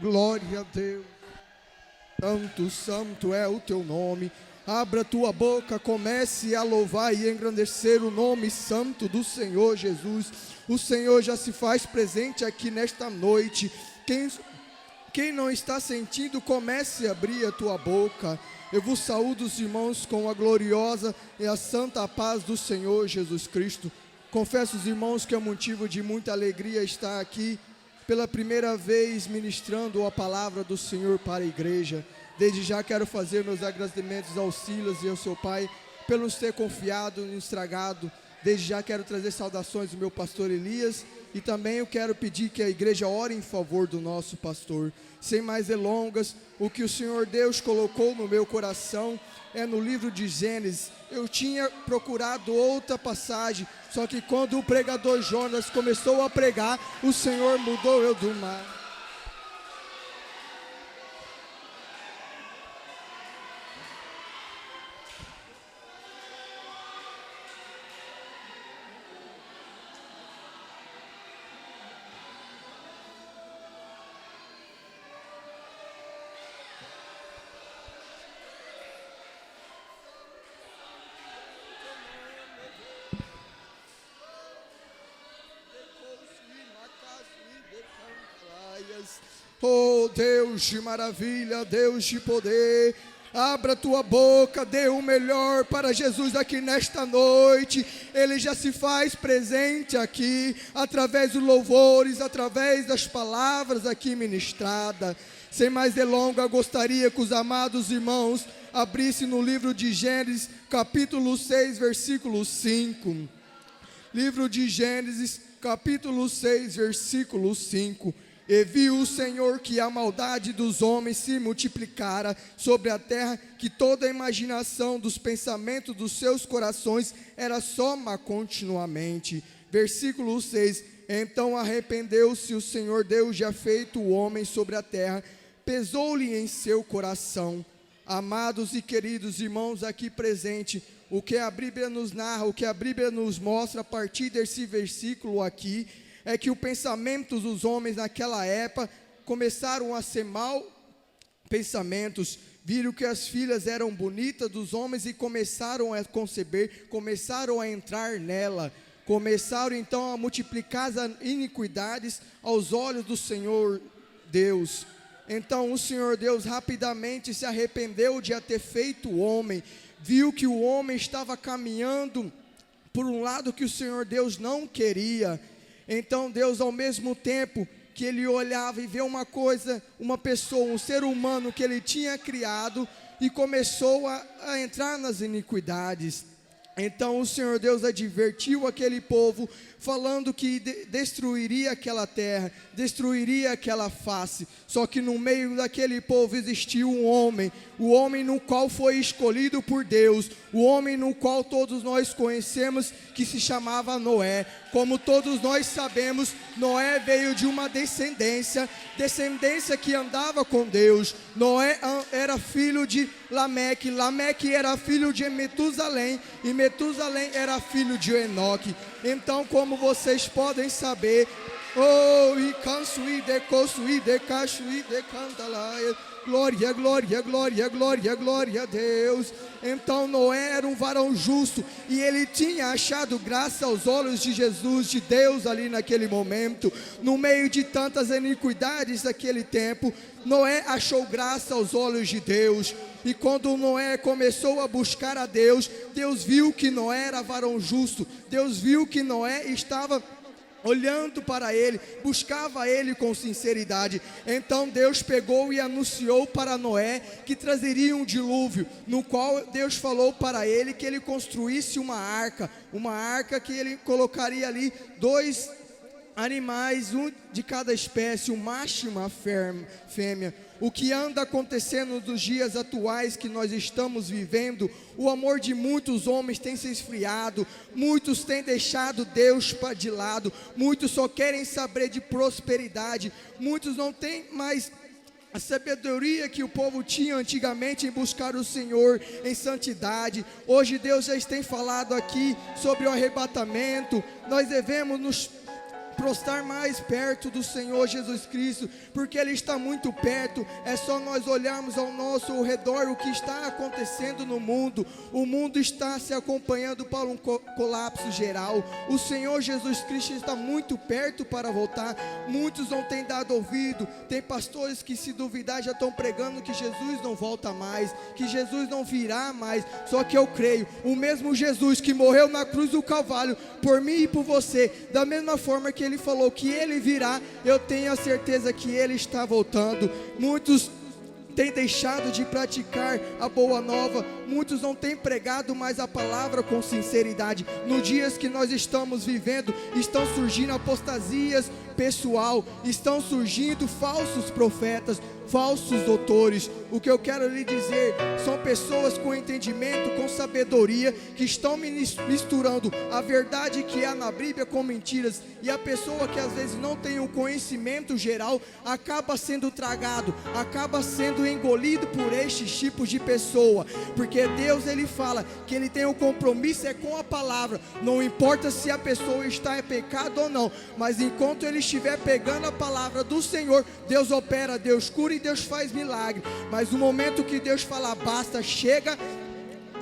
Glória a Deus. Santo, santo é o teu nome. Abra tua boca, comece a louvar e engrandecer o nome santo do Senhor Jesus. O Senhor já se faz presente aqui nesta noite. Quem não está sentindo, comece a abrir a tua boca. Eu vos saúdo os irmãos com a gloriosa e a santa paz do Senhor Jesus Cristo. Confesso os irmãos que é motivo de muita alegria estar aqui pela primeira vez ministrando a palavra do Senhor para a igreja. Desde já quero fazer meus agradecimentos ao Silas e ao seu pai pelo nos ter confiado e estragado. Desde já quero trazer saudações do meu pastor Elias e também eu quero pedir que a igreja ore em favor do nosso pastor. Sem mais delongas, o que o Senhor Deus colocou no meu coração é no livro de Gênesis. Eu tinha procurado outra passagem, só que quando o pregador Jonas começou a pregar, o Senhor mudou eu do mar. Oh Deus de maravilha, Deus de poder, abra tua boca, dê o melhor para Jesus aqui nesta noite. Ele já se faz presente aqui, através dos louvores, através das palavras aqui ministradas. Sem mais delongas, gostaria que os amados irmãos abrissem no livro de Gênesis, capítulo 6, versículo 5. Livro de Gênesis, capítulo 6, versículo 5. E viu o Senhor que a maldade dos homens se multiplicara sobre a terra, que toda a imaginação dos pensamentos dos seus corações era só má continuamente. Versículo 6. Então arrependeu-se o Senhor Deus de feito o homem sobre a terra, pesou-lhe em seu coração. Amados e queridos irmãos aqui presentes, o que a Bíblia nos narra, o que a Bíblia nos mostra a partir desse versículo aqui, é que os pensamentos dos homens naquela época começaram a ser mau pensamentos. Viram que as filhas eram bonitas dos homens e começaram a conceber, começaram a entrar nela. Começaram então a multiplicar as iniquidades aos olhos do Senhor Deus. Então o Senhor Deus rapidamente se arrependeu de ter feito o homem. Viu que o homem estava caminhando por um lado que o Senhor Deus não queria. Então Deus, ao mesmo tempo que ele olhava e vê uma coisa, uma pessoa, um ser humano que ele tinha criado, e começou a entrar nas iniquidades. Então o Senhor Deus advertiu aquele povo, falando que destruiria aquela terra, destruiria aquela face. Só que no meio daquele povo existiu um homem, o homem no qual foi escolhido por Deus, o homem no qual todos nós conhecemos, que se chamava Noé. Como todos nós sabemos, Noé veio de uma descendência que andava com Deus. Noé era filho de Lameque, Lameque era filho de Metusalém, e Metusalém era filho de Enoque. Então, como vocês podem saber, glória, glória, glória, glória, glória a Deus. Então Noé era um varão justo, e ele tinha achado graça aos olhos de Jesus, de Deus ali naquele momento. No meio de tantas iniquidades daquele tempo, Noé achou graça aos olhos de Deus. E quando Noé começou a buscar a Deus, Deus viu que Noé era varão justo. Deus viu que Noé estava olhando para ele, buscava ele com sinceridade. Então Deus pegou e anunciou para Noé que trazeria um dilúvio, no qual Deus falou para ele que ele construísse uma arca que ele colocaria ali 2 animais, um de cada espécie, um macho e uma fêmea. O que anda acontecendo nos dias atuais que nós estamos vivendo, o amor de muitos homens tem se esfriado, muitos têm deixado Deus de lado, muitos só querem saber de prosperidade, muitos não têm mais a sabedoria que o povo tinha antigamente em buscar o Senhor em santidade. Hoje Deus já tem falado aqui sobre o arrebatamento. Nós devemos nos prostrar mais perto do Senhor Jesus Cristo, porque Ele está muito perto. É só nós olharmos ao nosso redor o que está acontecendo no mundo. O mundo está se acompanhando para um colapso geral. O Senhor Jesus Cristo está muito perto para voltar. Muitos não têm dado ouvido. Tem pastores que, se duvidar, já estão pregando que Jesus não volta mais, que Jesus não virá mais. Só que eu creio, o mesmo Jesus que morreu na cruz do Calvário por mim e por você, da mesma forma que Ele falou que Ele virá, eu tenho a certeza que Ele está voltando. Muitos têm deixado de praticar a boa nova. Muitos não têm pregado mais a palavra com sinceridade. Nos dias que nós estamos vivendo, estão surgindo apostasias pessoal, estão surgindo falsos profetas, falsos doutores. O que eu quero lhe dizer, são pessoas com entendimento, com sabedoria, que estão misturando a verdade que há na Bíblia com mentiras, e a pessoa que às vezes não tem o conhecimento geral, acaba sendo tragado, acaba sendo engolido por estes tipos de pessoa, porque Deus, Ele fala que Ele tem um compromisso com a palavra. Não importa se a pessoa está em pecado ou não, mas enquanto ele estiver pegando a palavra do Senhor, Deus opera, Deus cura e Deus faz milagre. Mas no momento que Deus falar basta, chega,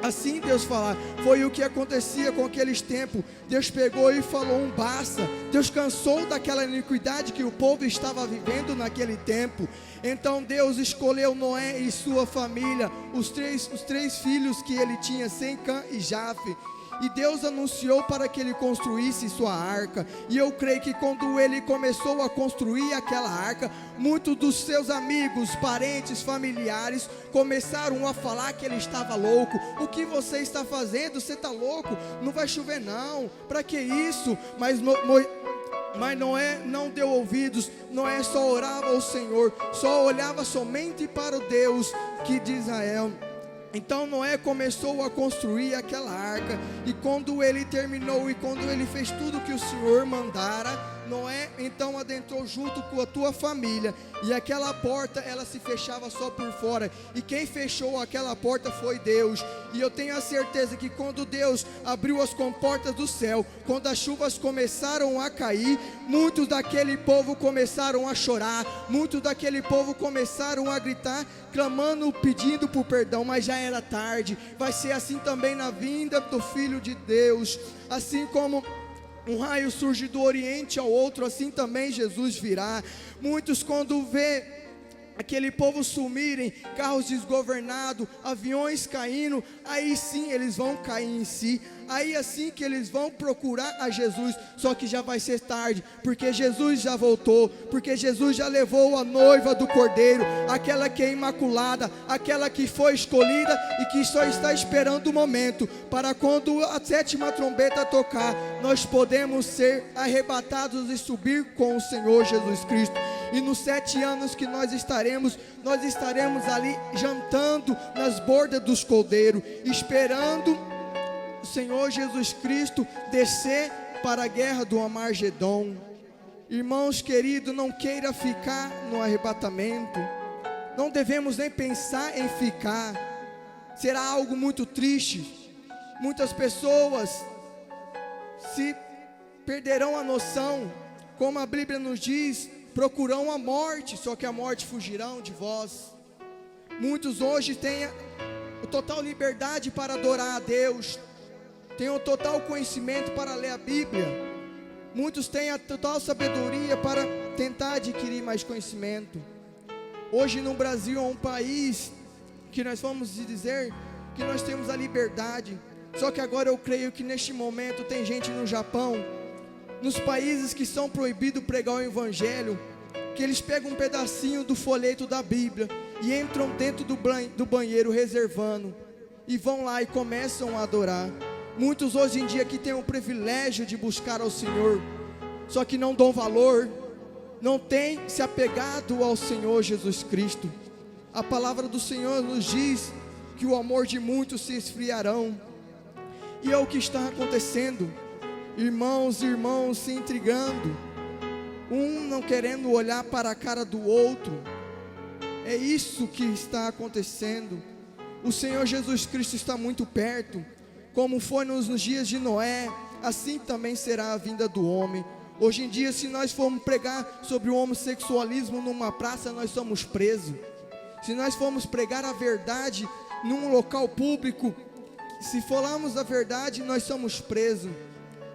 assim Deus falar, foi o que acontecia com aqueles tempos. Deus pegou e falou um basta. Deus cansou daquela iniquidade que o povo estava vivendo naquele tempo. Então Deus escolheu Noé e sua família, os três filhos que ele tinha, Sem, Cã e Jafe. E Deus anunciou para que ele construísse sua arca. E eu creio que quando ele começou a construir aquela arca, muitos dos seus amigos, parentes, familiares começaram a falar que ele estava louco. O que você está fazendo? Você está louco? Não vai chover não, para que isso? Mas Noé não deu ouvidos. Noé só orava ao Senhor, só olhava somente para o Deus que de Israel. Então Noé começou a construir aquela arca, e quando ele terminou, e quando ele fez tudo que o Senhor mandara, Noé então adentrou junto com a tua família, e aquela porta ela se fechava só por fora, e quem fechou aquela porta foi Deus. E eu tenho a certeza que quando Deus abriu as comportas do céu, quando as chuvas começaram a cair, muitos daquele povo começaram a chorar, muitos daquele povo começaram a gritar, clamando, pedindo por perdão, mas já era tarde. Vai ser assim também na vinda do Filho de Deus. Assim como um raio surge do oriente ao outro, assim também Jesus virá. Muitos, quando vê aquele povo sumirem, carros desgovernados, aviões caindo, aí sim eles vão cair em si. Aí assim que eles vão procurar a Jesus, só que já vai ser tarde, porque Jesus já voltou, porque Jesus já levou a noiva do Cordeiro, aquela que é imaculada, aquela que foi escolhida e que só está esperando o momento, para quando a sétima trombeta tocar, nós podemos ser arrebatados e subir com o Senhor Jesus Cristo. E nos 7 anos que nós estaremos ali jantando nas bordas dos cordeiros, esperando o Senhor Jesus Cristo descer para a guerra do Armagedon. Irmãos queridos, não queira ficar no arrebatamento, não devemos nem pensar em ficar. Será algo muito triste. Muitas pessoas se perderão a noção, como a Bíblia nos diz, procurarão a morte, só que a morte fugirão de vós. Muitos hoje têm a total liberdade para adorar a Deus, têm o total conhecimento para ler a Bíblia. Muitos têm a total sabedoria para tentar adquirir mais conhecimento. Hoje no Brasil é um país que nós vamos dizer que nós temos a liberdade. Só que agora eu creio que neste momento tem gente no Japão, nos países que são proibidos pregar o Evangelho, que eles pegam um pedacinho do folheto da Bíblia e entram dentro do banheiro reservando, e vão lá e começam a adorar. Muitos hoje em dia que têm o privilégio de buscar ao Senhor, só que não dão valor, não têm se apegado ao Senhor Jesus Cristo. A palavra do Senhor nos diz que o amor de muitos se esfriarão, e é o que está acontecendo. Irmãos e irmãos se intrigando, um não querendo olhar para a cara do outro. É isso que está acontecendo. O Senhor Jesus Cristo está muito perto. Como foi nos dias de Noé, assim também será a vinda do homem. Hoje em dia, se nós formos pregar sobre o homossexualismo numa praça, nós somos presos. Se nós formos pregar a verdade num local público, se falarmos a verdade, nós somos presos.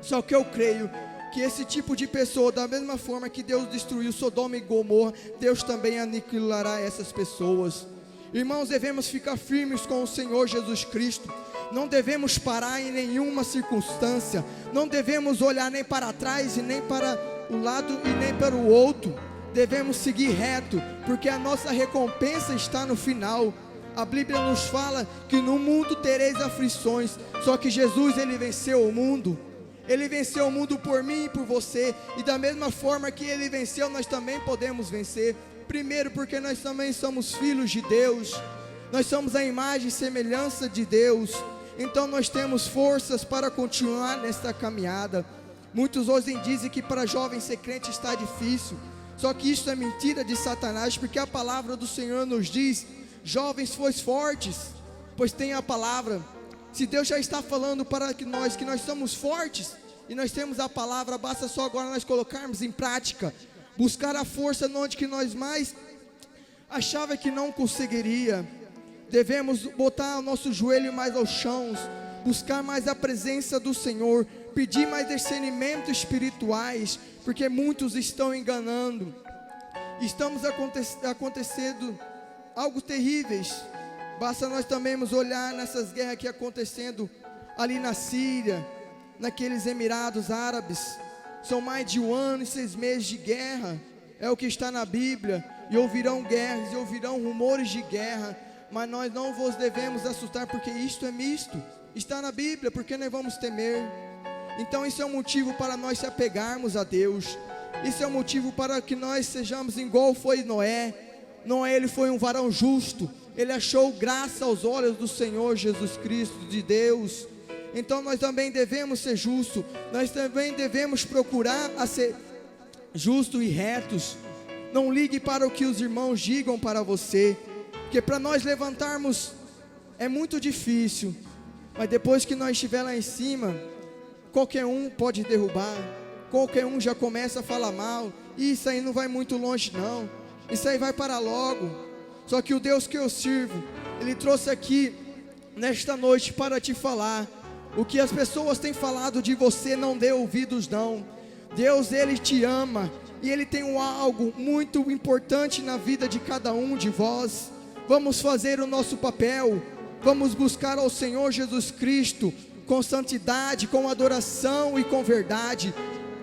Só que eu creio que esse tipo de pessoa, da mesma forma que Deus destruiu Sodoma e Gomorra, Deus também aniquilará essas pessoas. Irmãos, devemos ficar firmes com o Senhor Jesus Cristo. Não devemos parar em nenhuma circunstância. Não devemos olhar nem para trás e nem para um lado e nem para o outro. Devemos seguir reto, porque a nossa recompensa está no final. A Bíblia nos fala que no mundo tereis aflições. Só que Jesus, Ele venceu o mundo. Ele venceu o mundo por mim e por você. E da mesma forma que Ele venceu, nós também podemos vencer. Primeiro, porque nós também somos filhos de Deus. Nós somos a imagem e semelhança de Deus. Então nós temos forças para continuar nesta caminhada. Muitos hoje dizem que para jovem ser crente está difícil. Só que isso é mentira de Satanás, porque a palavra do Senhor nos diz: jovens, sois fortes, pois tem a palavra. Se Deus já está falando para que nós somos fortes, e nós temos a palavra, basta só agora nós colocarmos em prática, buscar a força onde que nós mais achava que não conseguiria. Devemos botar o nosso joelho mais aos chãos, buscar mais a presença do Senhor, pedir mais discernimento espirituais, porque muitos estão enganando. Estamos acontecendo algo terríveis. Basta nós também olhar nessas guerras que acontecendo ali na Síria, naqueles Emirados Árabes. São mais de 1 ano e 6 meses de guerra, é o que está na Bíblia. E ouvirão guerras, e ouvirão rumores de guerra, mas nós não vos devemos assustar, porque isto é misto, está na Bíblia, porque nós vamos temer. Então isso é um motivo para nós se apegarmos a Deus. Isso é um motivo para que nós sejamos igual foi Noé. Noé, ele foi um varão justo, ele achou graça aos olhos do Senhor Jesus Cristo, de Deus. Então nós também devemos ser justos, nós também devemos procurar a ser justos e retos. Não ligue para o que os irmãos digam para você, porque para nós levantarmos é muito difícil, mas depois que nós estiver lá em cima, qualquer um pode derrubar, qualquer um já começa a falar mal, isso aí não vai muito longe não, isso aí vai para logo. Só que o Deus que eu sirvo, Ele trouxe aqui nesta noite para te falar. O que as pessoas têm falado de você, não dê ouvidos não. Deus, Ele te ama, e Ele tem algo muito importante na vida de cada um de vós. Vamos fazer o nosso papel, vamos buscar ao Senhor Jesus Cristo com santidade, com adoração e com verdade.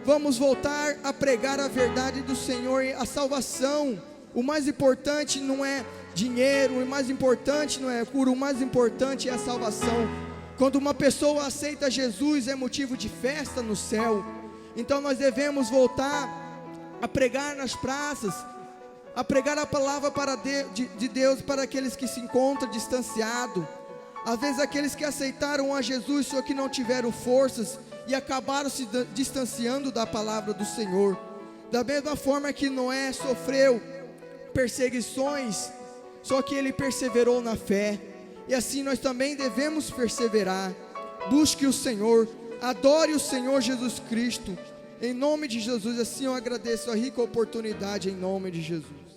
Vamos voltar a pregar a verdade do Senhor, a salvação. O mais importante não é dinheiro, o mais importante não é cura, o mais importante é a salvação. Quando uma pessoa aceita Jesus, é motivo de festa no céu. Então nós devemos voltar a pregar nas praças, a pregar a palavra de Deus para aqueles que se encontram distanciados. Às vezes aqueles que aceitaram a Jesus, só que não tiveram forças e acabaram se distanciando da palavra do Senhor. Da mesma forma que Noé sofreu perseguições, só que ele perseverou na fé. E assim nós também devemos perseverar. Busque o Senhor, adore o Senhor Jesus Cristo. Em nome de Jesus, assim eu agradeço a rica oportunidade, em nome de Jesus.